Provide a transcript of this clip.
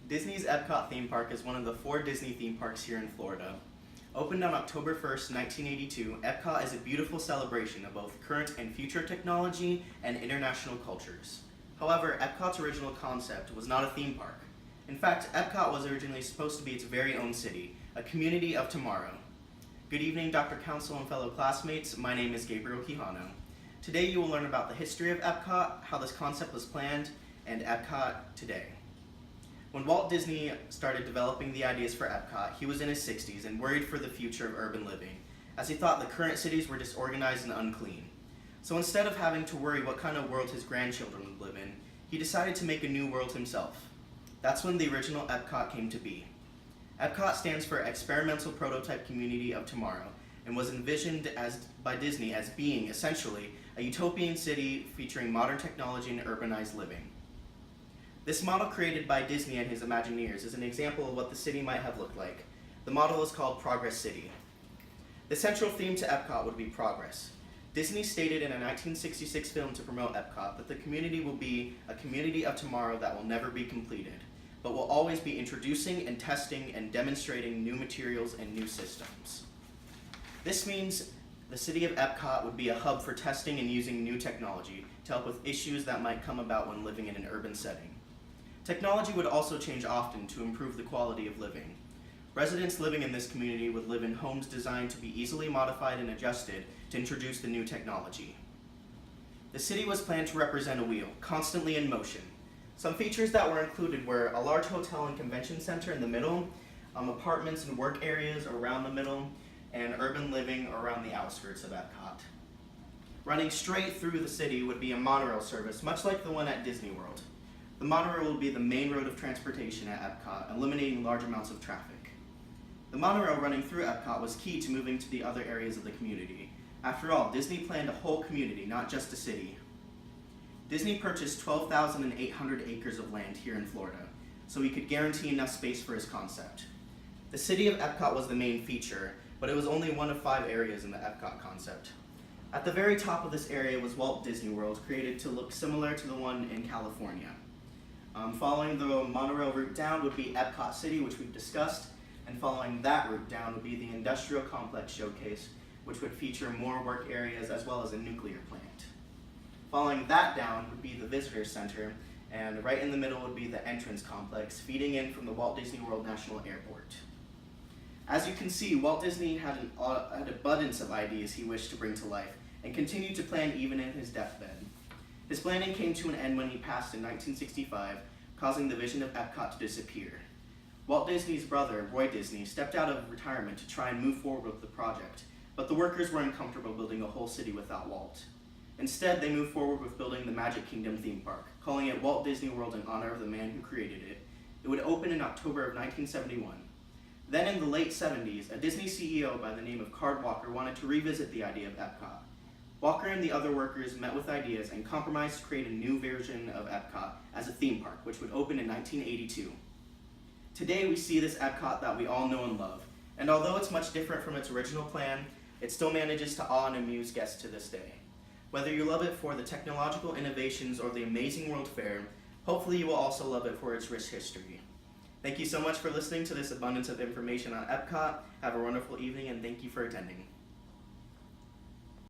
Disney's Epcot theme park is one of the 4 Disney theme parks here in Florida. Opened on October 1st, 1982, Epcot is a beautiful celebration of both current and future technology and international cultures. However, Epcot's original concept was not a theme park. In fact, Epcot was originally supposed to be its very own city, a community of tomorrow. Good evening, Dr. Council and fellow classmates. My name is Gabriel Quijano. Today you will learn about the history of Epcot, how this concept was planned, and Epcot today. When Walt Disney started developing the ideas for Epcot, he was in his 60s and worried for the future of urban living, as he thought the current cities were disorganized and unclean. So instead of having to worry what kind of world his grandchildren would live in, he decided to make a new world himself. That's when the original Epcot came to be. Epcot stands for Experimental Prototype Community of Tomorrow, and was envisioned by Disney as being, essentially, a utopian city featuring modern technology and urbanized living. This model created by Disney and his Imagineers is an example of what the city might have looked like. The model is called Progress City. The central theme to Epcot would be progress. Disney stated in a 1966 film to promote Epcot that the community will be a community of tomorrow that will never be completed, but will always be introducing and testing and demonstrating new materials and new systems. This means the city of Epcot would be a hub for testing and using new technology to help with issues that might come about when living in an urban setting. Technology would also change often to improve the quality of living. Residents living in this community would live in homes designed to be easily modified and adjusted to introduce the new technology. The city was planned to represent a wheel, constantly in motion. Some features that were included were a large hotel and convention center in the middle, apartments and work areas around the middle, and urban living around the outskirts of Epcot. Running straight through the city would be a monorail service, much like the one at Disney World. The monorail will be the main road of transportation at Epcot, eliminating large amounts of traffic. The monorail running through Epcot was key to moving to the other areas of the community. After all, Disney planned a whole community, not just a city. Disney purchased 12,800 acres of land here in Florida, so he could guarantee enough space for his concept. The city of Epcot was the main feature, but it was only one of 5 areas in the Epcot concept. At the very top of this area was Walt Disney World, created to look similar to the one in California. Following the monorail route down would be Epcot City, which we've discussed, and following that route down would be the Industrial Complex Showcase, which would feature more work areas as well as a nuclear plant. Following that down would be the Visitor Center, and right in the middle would be the entrance complex, feeding in from the Walt Disney World National Airport. As you can see, Walt Disney had an abundance of ideas he wished to bring to life, and continued to plan even in his deathbed. His planning came to an end when he passed in 1965, causing the vision of Epcot to disappear. Walt Disney's brother, Roy Disney, stepped out of retirement to try and move forward with the project, but the workers were uncomfortable building a whole city without Walt. Instead, they moved forward with building the Magic Kingdom theme park, calling it Walt Disney World in honor of the man who created it. It would open in October of 1971. Then in the late 70s, a Disney CEO by the name of Card Walker wanted to revisit the idea of Epcot. Walker and the other workers met with ideas and compromised to create a new version of Epcot as a theme park, which would open in 1982. Today we see this Epcot that we all know and love, and although it's much different from its original plan, it still manages to awe and amuse guests to this day. Whether you love it for the technological innovations or the amazing World Fair, hopefully you will also love it for its rich history. Thank you so much for listening to this abundance of information on Epcot. Have a wonderful evening, and thank you for attending.